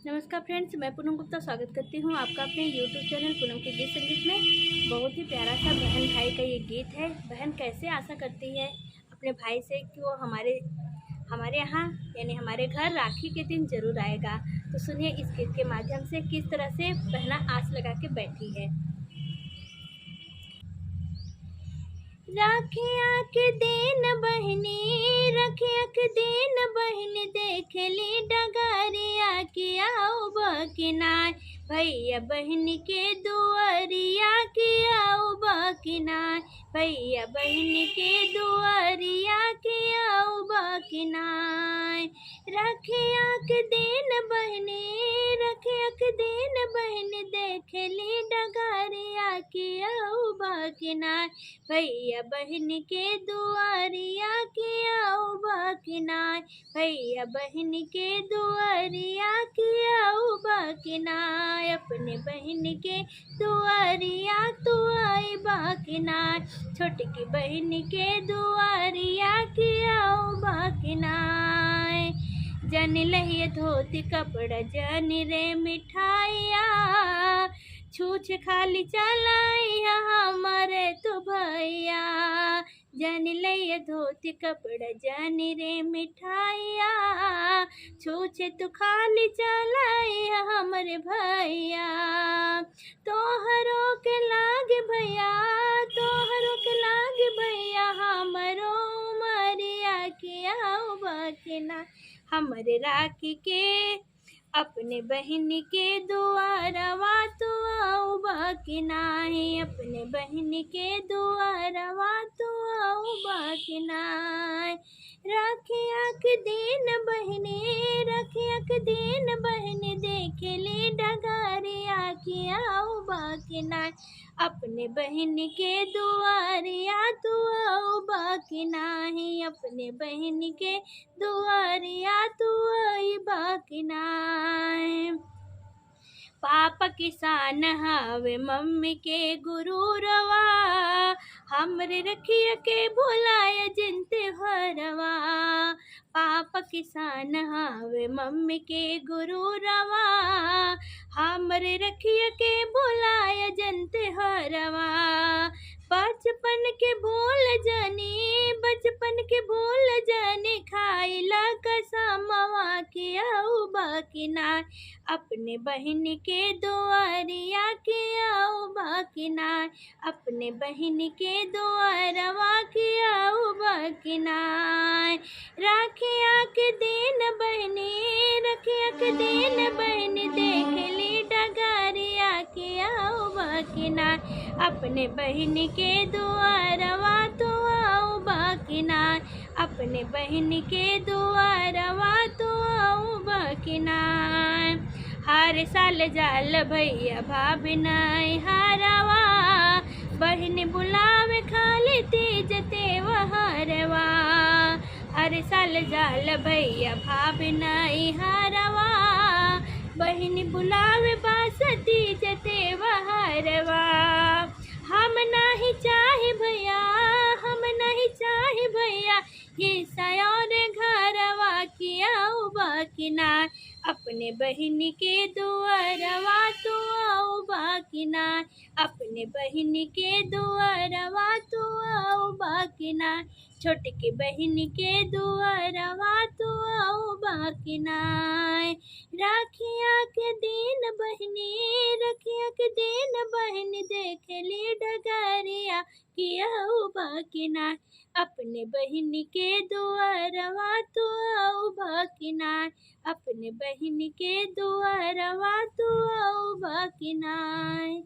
नमस्कार फ्रेंड्स, मैं पूनम गुप्ता स्वागत करती हूँ आपका अपने यूट्यूब चैनल पूनम के गीत संगीत में। बहुत ही प्यारा सा बहन भाई का ये गीत है। बहन कैसे आशा करती है अपने भाई से कि वो हमारे यहाँ यानी हमारे घर राखी के दिन ज़रूर आएगा। तो सुनिए इस गीत के माध्यम से किस तरह से बहना आस लगा के बैठी है। राखिया के दिन बहनी, राखिया के दिन बहनी, देख ली डगरिया की आओ बकिनाय। भैया बहन के दुआरिया की आओ बकिनाय, भैया बहन के दुआरिया की आओ बकिनाय। राखिया के दिन बहनी, राखिया के दिन बहनी, देख ली डगरिया की आओ बकिनाय। भैया बहन के दुआरिया की आओ बकिनाय, भैया बहन के दुआरिया की आओ बकिनाय। अपने बहन के दुआरिया तू आई बकिनाय, छोटकी बहन के दुआरिया की आओ बकिनाय। जन लहिए धोती कपड़ा, जन रे मिठाइया, छूछ खाली चलाइया हमारे तो भैया। जन लइया धोती कपड़ा, जन रे मिठाइया, छूछ तो खाली चलाइया हमारे भैया। तोहरों के लागे भैया, तोहरों के लागे भैया, हमरो उमरिया की आओ बकिना। हमरे राखी के अपने बहन के दुआरवा तो आओ बकिनाय, अपने बहन के दुआरवा तो आओ बकिनाय। राखिया के दिन बहनी, राखिया के दिन बहनी, देख ली डगरिया की आओ बकिनाय। अपने बहन के दुआरिया तू आओ बकिनाय, अपने बहन के दुआरिया तू आई बकिनाय। पापा किसान हवे मम्मी के गुरूरवा, हमरे रखिया के भुलाय जिनते हरवा। पापा किसान हवे मम्मी के गुरूरवा, हमरे रखिया के भुलाय जनते हरवा। बचपन के भूल जानी, बचपन के भूल जानी, खाइला कसमवा की आओ बकिनाय। अपने बहन के दुआरिया की आओ बकिनाय, अपने बहन के दुआरवा की आओ बकिनाय। राखिया के दिन बहनी, राखिया के दिन बहनी, देख ली डगरिया की आओ बकिनाय। अपने बहन के दुआरवा तो आओ बकिनाय, अपने बहन के दुआरवा तो आओ बकिनाय। हर साल जाल भैया भाभी नाई हारवा, बहन बुलावे खाली तीज त्योहारवा। हर साल जाल भैया भाभी नाई हारवा, बहन बुलावे बास तीज त्योहारवा। हम नहीं चाहे भैया, हम नहीं चाहे भैया, ये सयोर घरवा की आओ बकिनाय। अपने बहन के दुआरवा तो आओ बकिनाय, अपने बहन के दुआरवा तो आओ बकिनाय। छोटकी बहन के दुआरवा तो आओ बकिनाय। राखिया के दिन बहनी, राखिया के दिन बहनी, देख ली डगरिया की आओ बकिनाय। अपने बहन के दुआरवा तो आओ बकिनाय, अपने बहन के दुआरवा तो आओ बकिनाय।